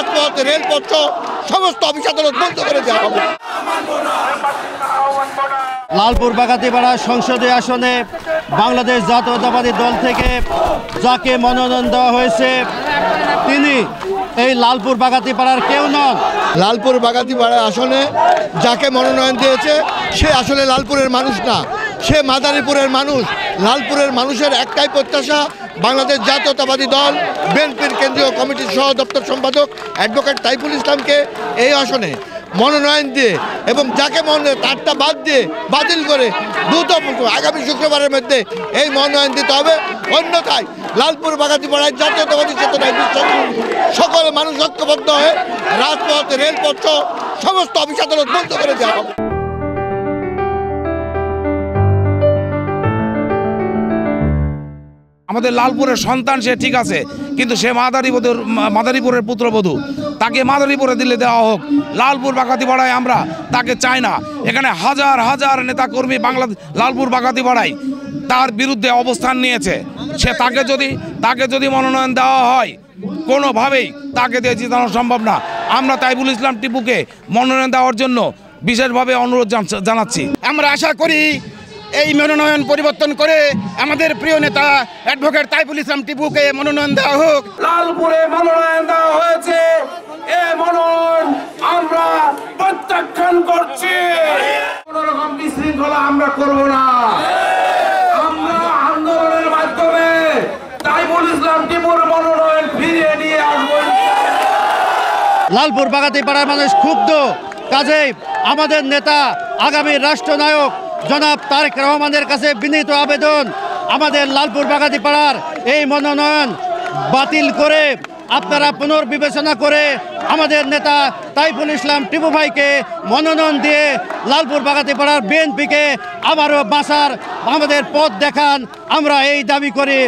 রাজপথ রেলপথ সমস্ত অফিস আদালত বন্ধ করে দেওয়া হবে। লালপুর বাগাতিপাড়া সংসদীয় আসনে বাংলাদেশ জাতীয়তাবাদী দল থেকে যাকে মনোনয়ন দেওয়া হয়েছে তিনি এই লালপুর বাগাতিপাড়ার কেউ নন। লালপুর বাগাতিপাড়া আসনে যাকে মনোনয়ন দিয়েছে সে আসলে লালপুরের মানুষ না, সে মাদারীপুরের মানুষ। লালপুরের মানুষের একটাই প্রত্যাশা বাংলাদেশ জাতীয়তাবাদী দল বিএনপির কেন্দ্রীয় কমিটির সহ দপ্তর সম্পাদক অ্যাডভোকেট তাইফুল ইসলামকে এই আসনে মনোনয়ন দিয়ে এবং যাকে তারটা বাতিল করে দ্রুত আগামী শুক্রবারের মধ্যে এই মনোনয়ন দিতে হবে। অন্যথায় লালপুর বাগাতিপাড়ায় জাতীয়তাবাদী চেতনায় বিশ্বাস সকল মানুষ ঐক্যবদ্ধ হয়ে রাজপথ রেলপথ সমস্ত অফিস আদালত বন্ধ করে দেওয়া হবে। আমাদের লালপুরের সন্তান সে ঠিক আছে, কিন্তু সে মাদারীপুরের পুত্রবধূ, তাকে মাদারীপুরে দিলে দেওয়া হোক। লালপুর বাগাতিপাড়ায় আমরা তাকে চাই না। এখানে হাজার হাজার নেতাকর্মী লালপুর বাগাতিপাড়ায় তার বিরুদ্ধে অবস্থান নিয়েছে। তাকে যদি মনোনয়ন দেওয়া হয় কোনোভাবেই তাকে দিয়ে জিতানো সম্ভব না। আমরা তাইফুল ইসলাম টিপুকে মনোনয়ন দেওয়ার জন্য বিশেষভাবে অনুরোধ জানাচ্ছি। আমরা আশা করি এই মনোনয়ন পরিবর্তন করে আমাদের প্রিয় নেতা অ্যাডভোকেট তাইফুল ইসলাম টিপুকে মনোনয়ন দেওয়া হোক। লালপুরে মনোনয়ন দেওয়া হয়েছে, এই মনোনয়ন আমরা প্রত্যাখ্যান করছি। কোনো রকম বিশৃঙ্খলা আমরা করব না। আমরা আন্দোলনের মাধ্যমে তাইফুল ইসলাম টিপুর মনোনয়ন ফিরিয়ে নিয়ে আসবো। লালপুর বাগাতিপাড়ার মানুষ ক্ষুব্ধ, কাজেই আমাদের নেতা আগামী রাষ্ট্রনায়ক জনাব তারেক রহমানের কাছে বিনীত আবেদন, আমাদের লালপুর বাগাতিপাড়ার এই মনোনয়ন বাতিল করে আপনারা পুনর্বিবেচনা করে আমাদের নেতা তাইফুল ইসলাম টিপু ভাইকে মনোনয়ন দিয়ে লালপুর বাগাতিপাড়ার বিএনপিকে আবারও বাঁচার আমাদের পথ দেখান, আমরা এই দাবি করি।